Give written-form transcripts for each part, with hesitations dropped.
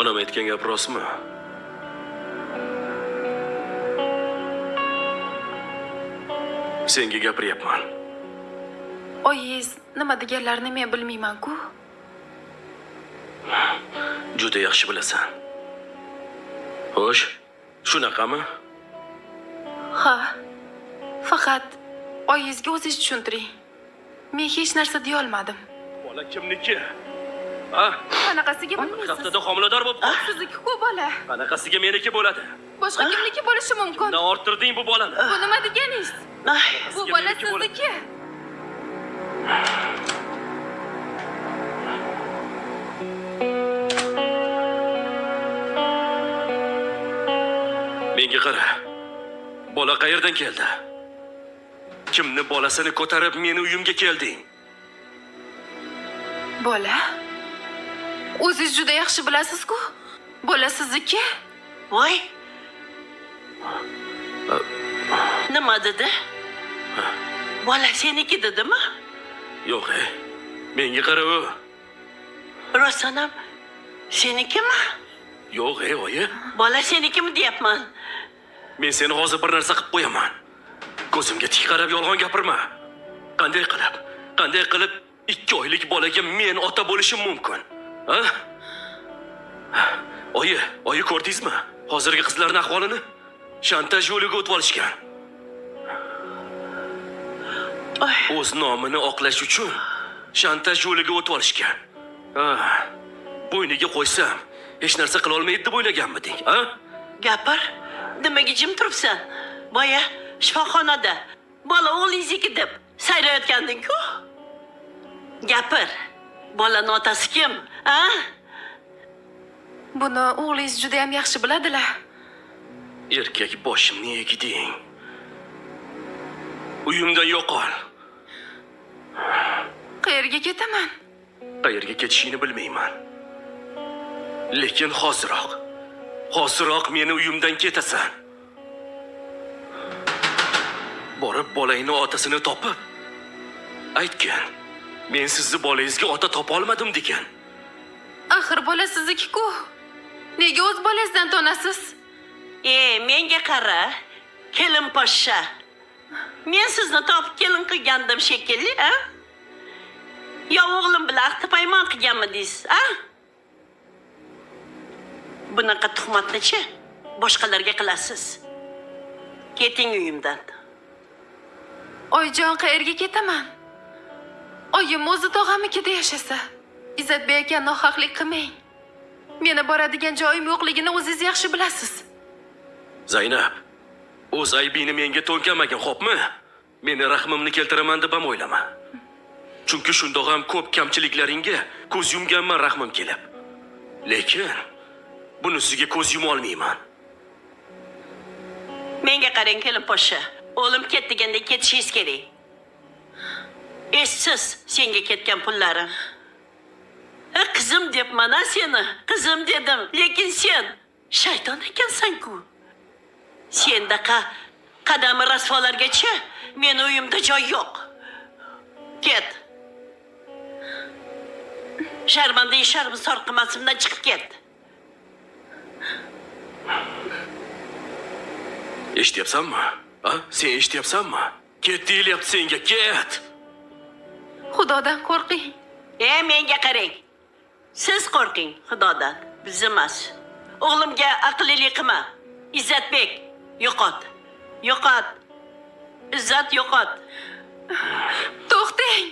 Onam aytgan gap rostmi? Senga gapiryapman. Oyingiz nima deganlarini men bilmayman-ku. Juda yaxshi bilasan. Xo'sh, shunaqami? Ha. Faqat oyingizga o'zingiz tushuntiring. Men hech narsa deya olmadim. Bola kimniki? Ha? Qanaqasiga bilmaysiz? Haftada homilador bo'lib qoldi. Sizniki-ku bola. Qanaqasiga meniki bo'ladi? Boshqa kimniki bo'lishi mumkin. Nima orttirding bu bolani? Bu nima deganingiz? Bu bola sizniki. Menga qara. Bola qayerdan keldi? Kimni bolasini ko'tarib meni uyimga kelding? Bola? O'zingiz juda yaxshi bilasiz-ku. Bola sizniki. Voy. Nima dedi? Bola seniki dedimi? Yo'q, menga qara u. Rostsanam senikimi? Yo'q, oyi. Bola senikimi deyapman. Men seni hozir bir narsa qilib qo'yaman. Ko'zimga tik qarab yolg'on gapirma. Qanday qilib 2 oylik bolaga men ota bo'lishim mumkin? Ha? Oyi ko'rdingizmi? Hozirgi qizlarning ahvolini shantaj yo'liga o'tib olishgan. O'z nomini oqlash uchun shantaj yo'liga o'tib olishgan. Bo'yniga qo'ysam, hech narsa qila olmaydi deb o'ylaganmiding, ha? Gapir. Nimaga jim turibsan? Boya shifoxonada bola o'g'lingizniki deb sayrayotganding-ku. Gapir. Bolaning otasi kim? Ha? Buni o'g'lingiz juda ham yaxshi biladilar. Erkak boshimni egding. Uyimdan yo'qol. Qayerga ketaman? Qayerga ketishingni bilmayman. Lekin hoziroq meni uyimdan ketasan. Borib bolangni otasini topib aytgan. Men sizni bolangizga ota topa olmadim degan. Axir bola sizniki-ku. Nega o'z bolangizdan tonasiz? Menga qara. Kelin poshsha. Men sizni topib kelin qilgandim shekilli, ha? Yo o'g'lim bilan aqdi paymon qilganmidingiz, ha? Bunaqa tuhmatni-chi boshqalarga qilasiz. Keting uyimdan. Oyjon, qayerga ketaman? Oyim o'zi tog'amnikida yashasa. Izzatbek aka, nohaqlik qilmang. Meni boradigan joyim yo'qligini o'zingiz yaxshi bilasiz. Zaynab, o'z aybingni menga to'nkamagin, xo'pmi? Meni rahmimni keltiraman deb ham o'ylama. Chunki shundoq ham ko'p kamchiliklaringga ko'z yumganman rahmim kelib. Lekin bunisiga ko'z yuma olmayman. Menga qarang kelin poshsha. O'g'lim ketdiganda ketishingiz kerak. Essiz senga ketgan pullarim. Qizim debman seni. Qizim dedim. Lekin sen shayton ekansan-ku. Sendaqa qadami rasvolargacha meni uyimda joy yo'q. Ket. Sharmanda isharmi sarqimasimdan chiqib ket. Eshityapsanmi? Ha? Sen eshityapsanmi? Ket deyilyapti senga, ket. Xudodan qo'rqing. Menga qarang. Siz qo'rqing Xudodan, biz emas. O'g'limga aqllilik qilma. Izzatbek, yo'qot. Izzat yo'qot. To'xtang.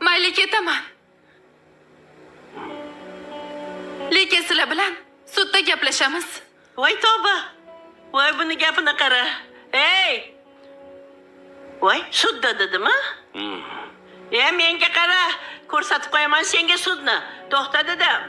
Mayli ketaman. Lekin sizlar bilan sudda gaplashamiz. Voy tavba. Voy buni gapini qara. Voy, sudda dedimi? Menga qara. Ko'rsatib qo'yaman senga sudni. To'xta dedim.